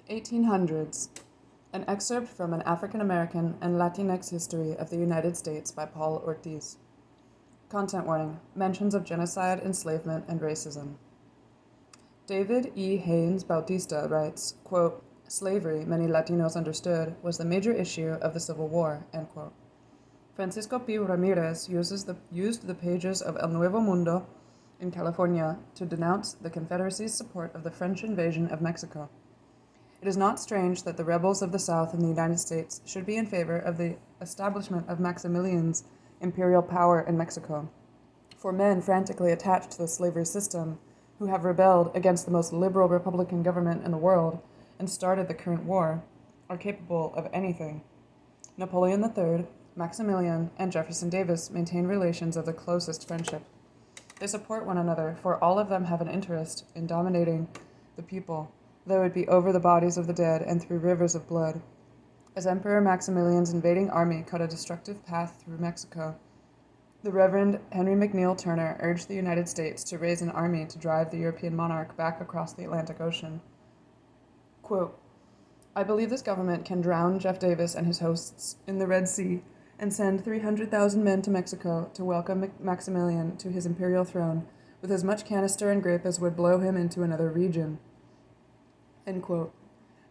1800's, an excerpt from an African American and Latinx history of the United States by Paul Ortiz. Content warning: mentions of genocide, enslavement, and racism. David E. Haynes Bautista writes, quote, "Slavery, many Latinos understood, was the major issue of the Civil War," end quote. Francisco P. Ramirez used the pages of El Nuevo Mundo in California to denounce the Confederacy's support of the French invasion of Mexico. It is not strange that the rebels of the South in the United States should be in favor of the establishment of Maximilian's imperial power in Mexico, for men frantically attached to the slavery system, who have rebelled against the most liberal Republican government in the world and started the current war, are capable of anything. Napoleon III, Maximilian, and Jefferson Davis maintain relations of the closest friendship. They support one another, for all of them have an interest in dominating the people, though it be over the bodies of the dead and through rivers of blood. As Emperor Maximilian's invading army cut a destructive path through Mexico, the Reverend Henry McNeill Turner urged the United States to raise an army to drive the European monarch back across the Atlantic Ocean. Quote, "I believe this government can drown Jeff Davis and his hosts in the Red Sea and send 300,000 men to Mexico to welcome Maximilian to his imperial throne with as much canister and grape as would blow him into another region." End quote.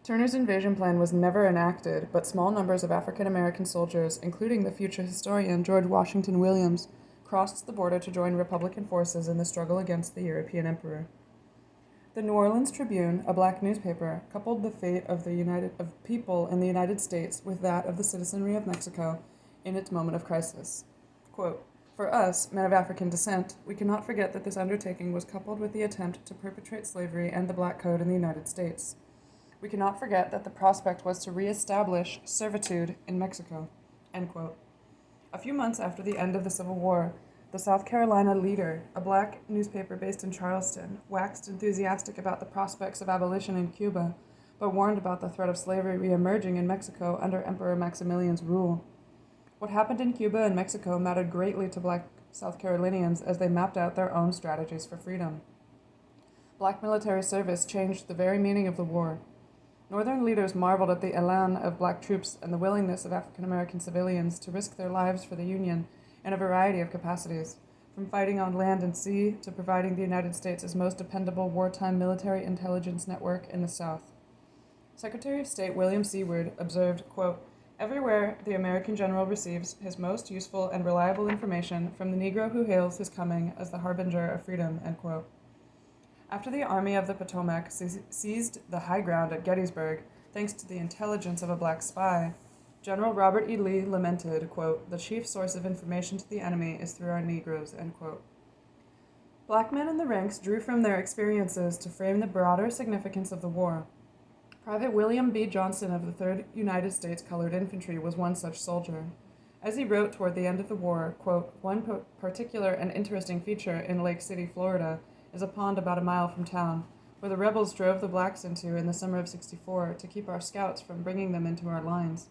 Turner's invasion plan was never enacted, but small numbers of African American soldiers, including the future historian George Washington Williams, crossed the border to join Republican forces in the struggle against the European emperor. The New Orleans Tribune, a black newspaper, coupled the fate of people in the United States with that of the citizenry of Mexico in its moment of crisis. Quote, "For us, men of African descent, we cannot forget that this undertaking was coupled with the attempt to perpetrate slavery and the Black Code in the United States. We cannot forget that the prospect was to reestablish servitude in Mexico." End quote. A few months after the end of the Civil War, the South Carolina Leader, a black newspaper based in Charleston, waxed enthusiastic about the prospects of abolition in Cuba, but warned about the threat of slavery re-emerging in Mexico under Emperor Maximilian's rule. What happened in Cuba and Mexico mattered greatly to black South Carolinians as they mapped out their own strategies for freedom. Black military service changed the very meaning of the war. Northern leaders marveled at the elan of black troops and the willingness of African American civilians to risk their lives for the Union in a variety of capacities, from fighting on land and sea to providing the United States' most dependable wartime military intelligence network in the South. Secretary of State William Seward observed, quote, "Everywhere the American general receives his most useful and reliable information from the Negro who hails his coming as the harbinger of freedom," end quote. After the Army of the Potomac seized the high ground at Gettysburg, thanks to the intelligence of a black spy, General Robert E. Lee lamented, quote, "The chief source of information to the enemy is through our Negroes," end quote. Black men in the ranks drew from their experiences to frame the broader significance of the war. Private William B. Johnson of the 3rd United States Colored Infantry was one such soldier. As he wrote toward the end of the war, quote, "One particular and interesting feature in Lake City, Florida, is a pond about a mile from town, where the rebels drove the blacks into in the summer of '64 to keep our scouts from bringing them into our lines.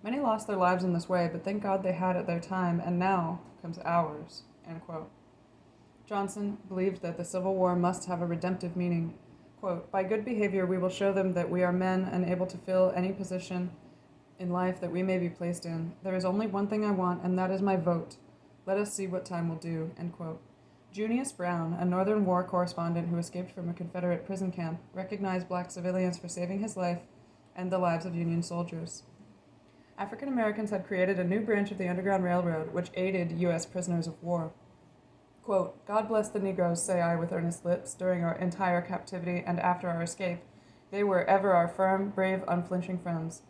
Many lost their lives in this way, but thank God they had at their time, and now comes ours," end quote. Johnson believed that the Civil War must have a redemptive meaning. Quote, "By good behavior we will show them that we are men and able to fill any position in life that we may be placed in. There is only one thing I want, and that is my vote. Let us see what time will do," end quote. Junius Brown, a Northern War correspondent who escaped from a Confederate prison camp, recognized black civilians for saving his life and the lives of Union soldiers. African Americans had created a new branch of the Underground Railroad, which aided U.S. prisoners of war. Quote, "God bless the Negroes, say I with earnest lips, during our entire captivity and after our escape. They were ever our firm, brave, unflinching friends.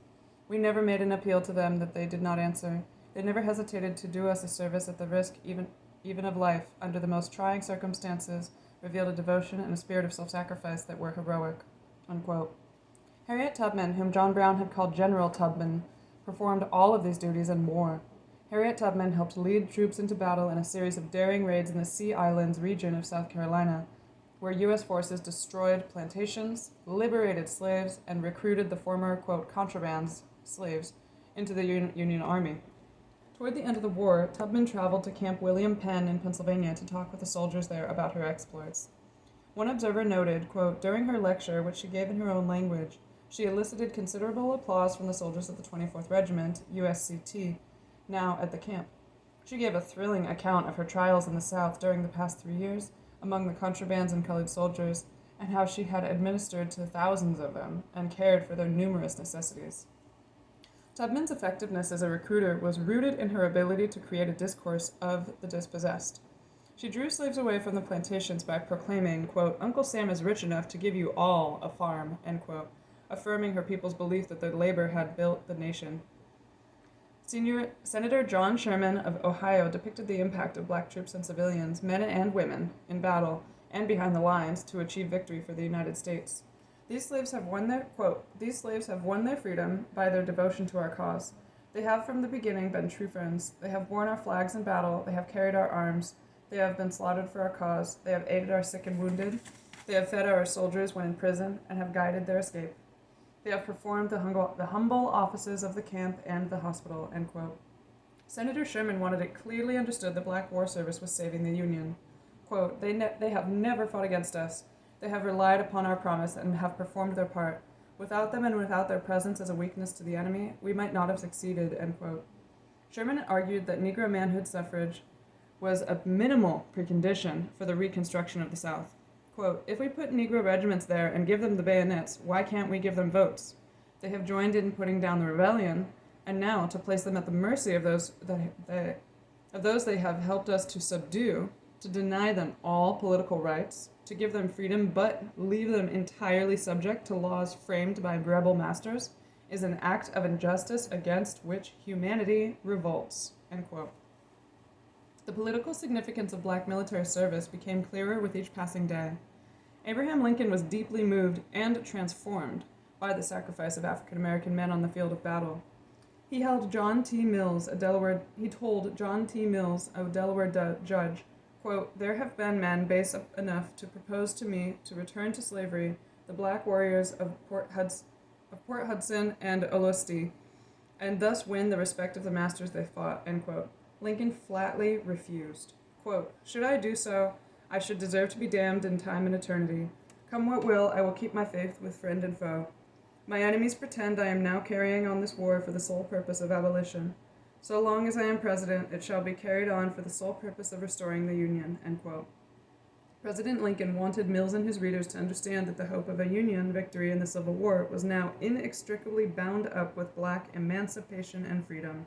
We never made an appeal to them that they did not answer. They never hesitated to do us a service at the risk even of life, under the most trying circumstances, revealed a devotion and a spirit of self-sacrifice that were heroic," unquote. Harriet Tubman, whom John Brown had called General Tubman, performed all of these duties and more. Harriet Tubman helped lead troops into battle in a series of daring raids in the Sea Islands region of South Carolina, where U.S. forces destroyed plantations, liberated slaves, and recruited the former, quote, "contrabands" slaves into the Union Army. Toward the end of the war, Tubman traveled to Camp William Penn in Pennsylvania to talk with the soldiers there about her exploits. One observer noted, quote, "During her lecture, which she gave in her own language, She elicited considerable applause from the soldiers of the 24th Regiment, USCT, now at the camp. She gave a thrilling account of her trials in the South during the past 3 years among the contrabands and colored soldiers, and how she had administered to thousands of them and cared for their numerous necessities. Tubman's effectiveness as a recruiter was rooted in her ability to create a discourse of the dispossessed. She drew slaves away from the plantations by proclaiming, quote, "Uncle Sam is rich enough to give you all a farm," end quote, affirming her people's belief that their labor had built the nation. Senator John Sherman of Ohio depicted the impact of black troops and civilians, men and women, in battle and behind the lines to achieve victory for the United States. These slaves have won their, quote, "These slaves have won their freedom by their devotion to our cause. They have from the beginning been true friends. They have borne our flags in battle. They have carried our arms. They have been slaughtered for our cause. They have aided our sick and wounded. They have fed our soldiers when in prison and have guided their escape. They have performed the humble offices of the camp and the hospital," end quote. Senator Sherman wanted it clearly understood the Black War Service was saving the Union. Quote, they have never fought against us. They have relied upon our promise and have performed their part. Without them and without their presence as a weakness to the enemy, we might not have succeeded," end quote. Sherman argued that Negro manhood suffrage was a minimal precondition for the reconstruction of the South. Quote, "If we put Negro regiments there and give them the bayonets, why can't we give them votes? They have joined in putting down the rebellion, and now to place them at the mercy of those they have helped us to subdue, to deny them all political rights, to give them freedom but leave them entirely subject to laws framed by rebel masters, is an act of injustice against which humanity revolts," end quote. The political significance of black military service became clearer with each passing day. Abraham Lincoln was deeply moved and transformed by the sacrifice of African American men on the field of battle. He told John T. Mills, a Delaware judge, quote, "There have been men base enough to propose to me to return to slavery the black warriors of Port Hudson and Olustee, and thus win the respect of the masters they fought," end quote. Lincoln flatly refused. Quote, "Should I do so, I should deserve to be damned in time and eternity. Come what will, I will keep my faith with friend and foe. My enemies pretend I am now carrying on this war for the sole purpose of abolition. So long as I am president, it shall be carried on for the sole purpose of restoring the Union," end quote. President Lincoln wanted Mills and his readers to understand that the hope of a Union victory in the Civil War was now inextricably bound up with black emancipation and freedom.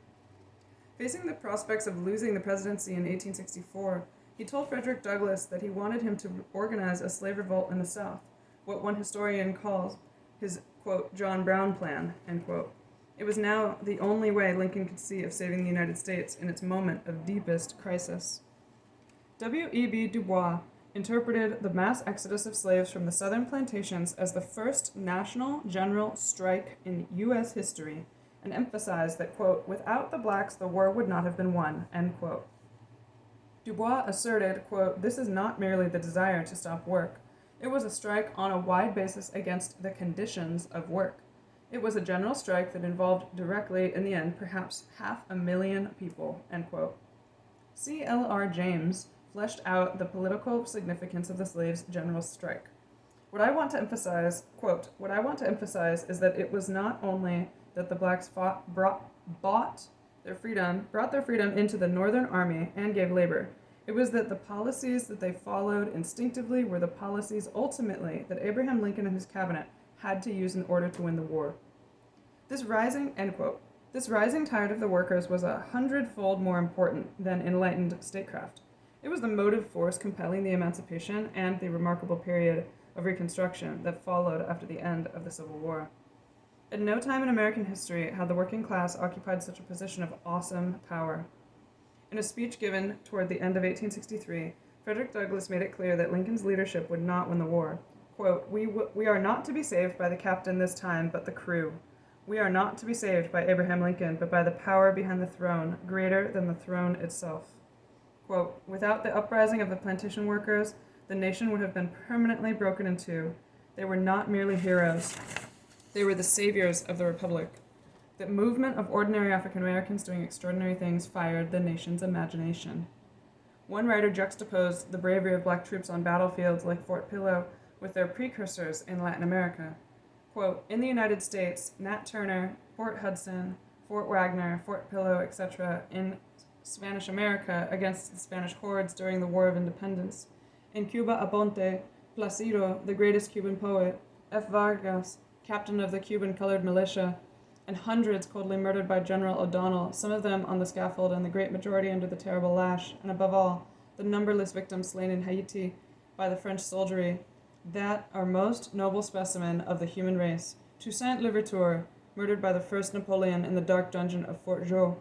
Facing the prospects of losing the presidency in 1864, he told Frederick Douglass that he wanted him to organize a slave revolt in the South, what one historian calls his, quote, "John Brown plan," end quote. It was now the only way Lincoln could see of saving the United States in its moment of deepest crisis. W.E.B. Du Bois interpreted the mass exodus of slaves from the southern plantations as the first national general strike in U.S. history, and emphasized that, quote, "Without the blacks, the war would not have been won," end quote. Du Bois asserted, quote, "This is not merely the desire to stop work. It was a strike on a wide basis against the conditions of work. It was a general strike that involved directly, in the end, perhaps 500,000 people," end quote. C.L.R. James fleshed out the political significance of the slaves' general strike. What I want to emphasize is that it was not only that the blacks brought their freedom into the Northern Army and gave labor. It was that the policies that they followed instinctively were the policies ultimately that Abraham Lincoln and his cabinet had to use in order to win the war. This rising tide of the workers was 100-fold more important than enlightened statecraft. It was the motive force compelling the emancipation and the remarkable period of Reconstruction that followed after the end of the Civil War. At no time in American history had the working class occupied such a position of awesome power. In a speech given toward the end of 1863, Frederick Douglass made it clear that Lincoln's leadership would not win the war. Quote, we are not to be saved by the captain this time, but the crew. We are not to be saved by Abraham Lincoln, but by the power behind the throne, greater than the throne itself." Quote, "Without the uprising of the plantation workers, the nation would have been permanently broken in two. They were not merely heroes. They were the saviors of the Republic. The movement of ordinary African Americans doing extraordinary things fired the nation's imagination." One writer juxtaposed the bravery of black troops on battlefields like Fort Pillow with their precursors in Latin America. Quote, in the United States, Nat Turner, Fort Hudson, Fort Wagner, Fort Pillow, etc., in Spanish America against the Spanish hordes during the War of Independence. In Cuba, Aponte, Placido, the greatest Cuban poet, F. Vargas, captain of the Cuban colored militia, and hundreds coldly murdered by General O'Donnell, some of them on the scaffold and the great majority under the terrible lash, and above all, the numberless victims slain in Haiti by the French soldiery, that our most noble specimen of the human race, Toussaint Louverture, murdered by the first Napoleon in the dark dungeon of Fort Jo.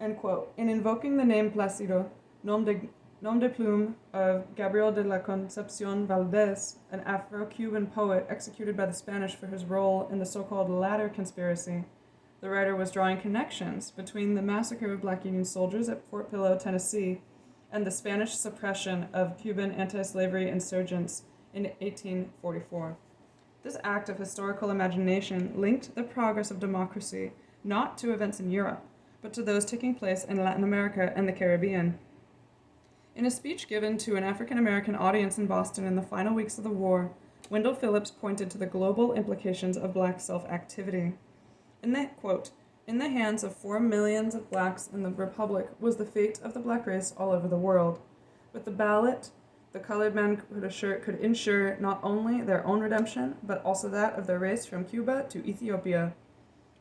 End quote. In invoking the name Placido, nom de plume of Gabriel de la Concepcion Valdez, an Afro-Cuban poet executed by the Spanish for his role in the so-called Ladder Conspiracy, the writer was drawing connections between the massacre of Black Union soldiers at Fort Pillow, Tennessee, and the Spanish suppression of Cuban anti-slavery insurgents in 1844. This act of historical imagination linked the progress of democracy not to events in Europe, but to those taking place in Latin America and the Caribbean. In a speech given to an African-American audience in Boston in the final weeks of the war, Wendell Phillips pointed to the global implications of Black self-activity. In the hands of 4 million of Blacks in the Republic was the fate of the Black race all over the world. With the ballot, the colored men could ensure not only their own redemption, but also that of their race from Cuba to Ethiopia.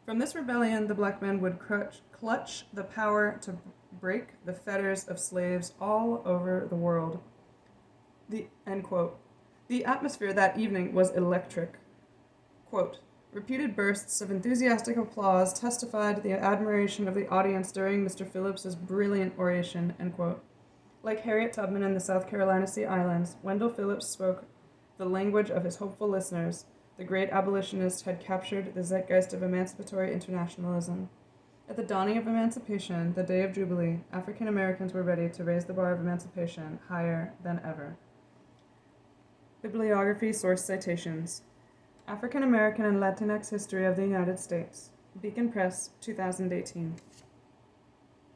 From this rebellion, the Black men would clutch the power to break the fetters of slaves all over the world. The atmosphere that evening was electric. Quote, repeated bursts of enthusiastic applause testified to the admiration of the audience during Mr. Phillips's brilliant oration, end quote. Like Harriet Tubman in the South Carolina Sea Islands, Wendell Phillips spoke the language of his hopeful listeners. The great abolitionist had captured the zeitgeist of emancipatory internationalism. At the dawning of emancipation, the day of Jubilee, African Americans were ready to raise the bar of emancipation higher than ever. Bibliography source citations. African American and Latinx History of the United States. Beacon Press, 2018.